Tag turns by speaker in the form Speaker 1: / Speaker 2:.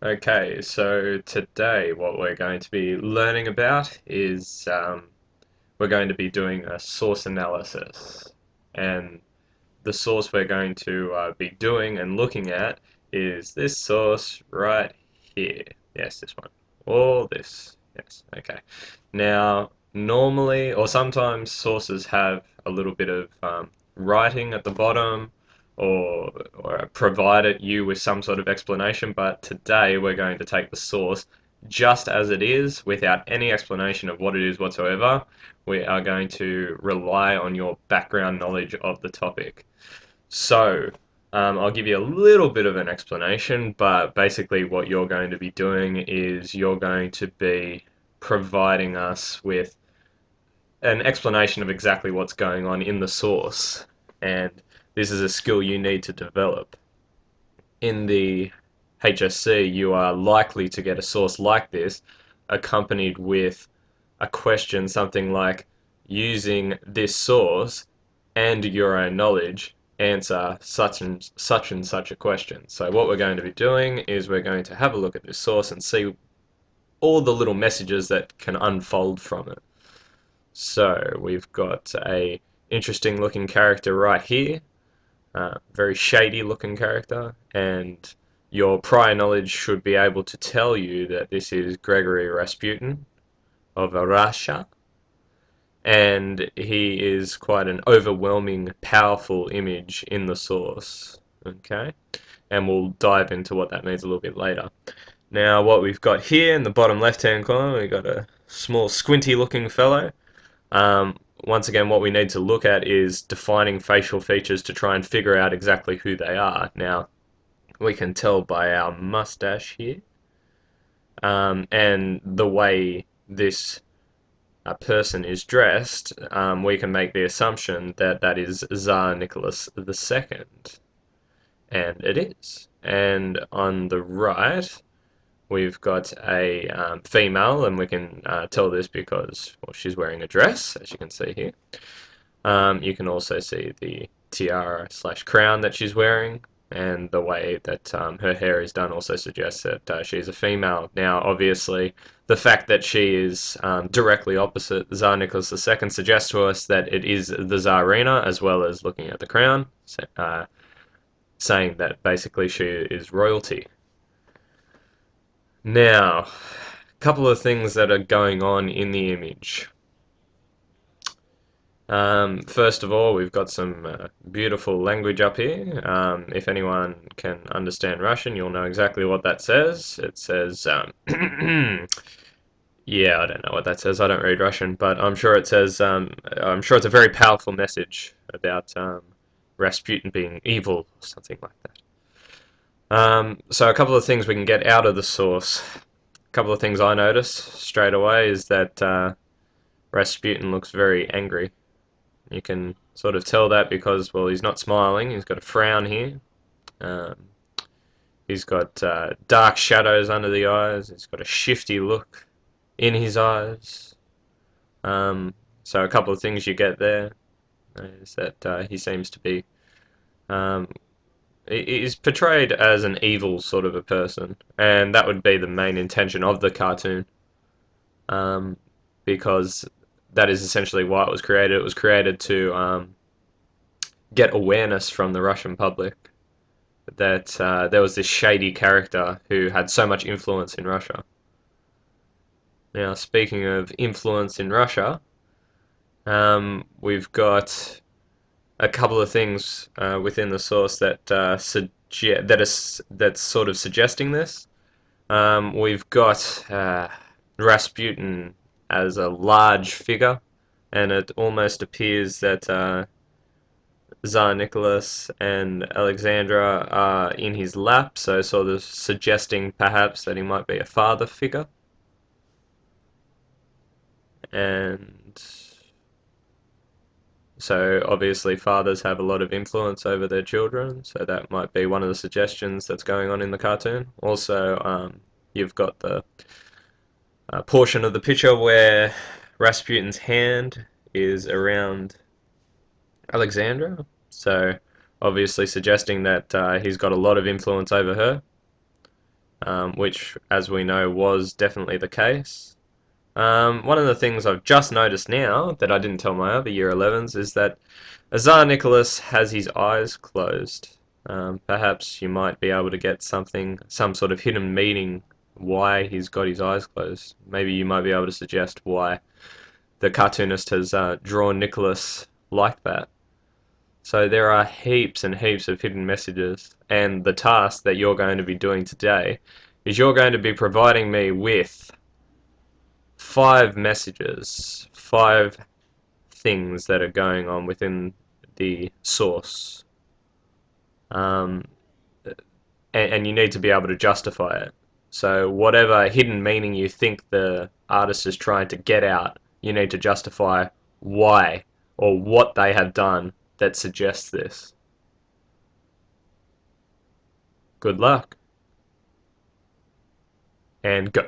Speaker 1: Okay, so today what we're going to be learning about is we're going to be doing a source analysis. And the source we're going to be doing and looking at is this source right here. Yes, this one. All this. Yes, okay. Now, normally, or sometimes sources have a little bit of writing at the bottom or provide it you with some sort of explanation, but today we're going to take the source just as it is without any explanation of what it is whatsoever. We are going to rely on your background knowledge of the topic. So, I'll give you a little bit of an explanation, but basically, what you're going to be doing is you're going to be providing us with an explanation of exactly what's going on in the source. And this is a skill you need to develop. In the HSC, you are likely to get a source like this accompanied with a question, something like, using this source and your own knowledge, answer such and such a question. So what we're going to be doing is we're going to have a look at this source and see all the little messages that can unfold from it. So we've got a interesting looking character right here, very shady looking character, and your prior knowledge should be able to tell you that this is Gregory Rasputin of Russia, and he is quite an overwhelming, powerful image in the source. Okay, and we'll dive into what that means a little bit later. Now, what we've got here in the bottom left-hand corner, we've got a small, squinty-looking fellow. Once again, what we need to look at is defining facial features to try and figure out exactly who they are. Now, we can tell by our mustache here, and the way this person is dressed, we can make the assumption that that is Tsar Nicholas II, and it is. And on the right, we've got a female, and we can tell this because, well, she's wearing a dress, as you can see here. You can also see the tiara slash crown that she's wearing, and the way that her hair is done also suggests that she's a female. Now, obviously, the fact that she is directly opposite Tsar Nicholas II suggests to us that it is the Tsarina, as well as looking at the crown, saying that basically she is royalty. Now, a couple of things that are going on in the image. First of all, we've got some beautiful language up here. If anyone can understand Russian, you'll know exactly what that says. It says, yeah, I don't know what that says. I don't read Russian, but I'm sure it says, I'm sure it's a very powerful message about Rasputin being evil or something like that. So a couple of things we can get out of the source. A couple of things I notice straight away is that Rasputin looks very angry. You can sort of tell that because, well, he's not smiling. He's got a frown here. Um, he's got dark shadows under the eyes. He's got a shifty look in his eyes. Um, so a couple of things you get there is that he seems to be um, he's portrayed as an evil sort of a person, and that would be the main intention of the cartoon, because that is essentially why it was created. It was created to get awareness from the Russian public that there was this shady character who had so much influence in Russia. Now, speaking of influence in Russia, we've got a couple of things within the source that that's sort of suggesting this. We've got Rasputin as a large figure, and it almost appears that Tsar Nicholas and Alexandra are in his lap, so sort of suggesting perhaps that he might be a father figure. And so obviously fathers have a lot of influence over their children, so that might be one of the suggestions that's going on in the cartoon. Also, you've got the portion of the picture where Rasputin's hand is around Alexandra, so obviously suggesting that he's got a lot of influence over her. which, as we know, was definitely the case. One of the things I've just noticed now that I didn't tell my other Year 11s is that Tsar Nicholas has his eyes closed. Perhaps you might be able to get some sort of hidden meaning why he's got his eyes closed. Maybe you might be able to suggest why the cartoonist has drawn Nicholas like that. So there are heaps and heaps of hidden messages, and the task that you're going to be doing today is you're going to be providing me with 5 messages, 5 things that are going on within the source. Um, and you need to be able to justify it. So whatever hidden meaning you think the artist is trying to get out, you need to justify why or what they have done that suggests this. Good luck, and go.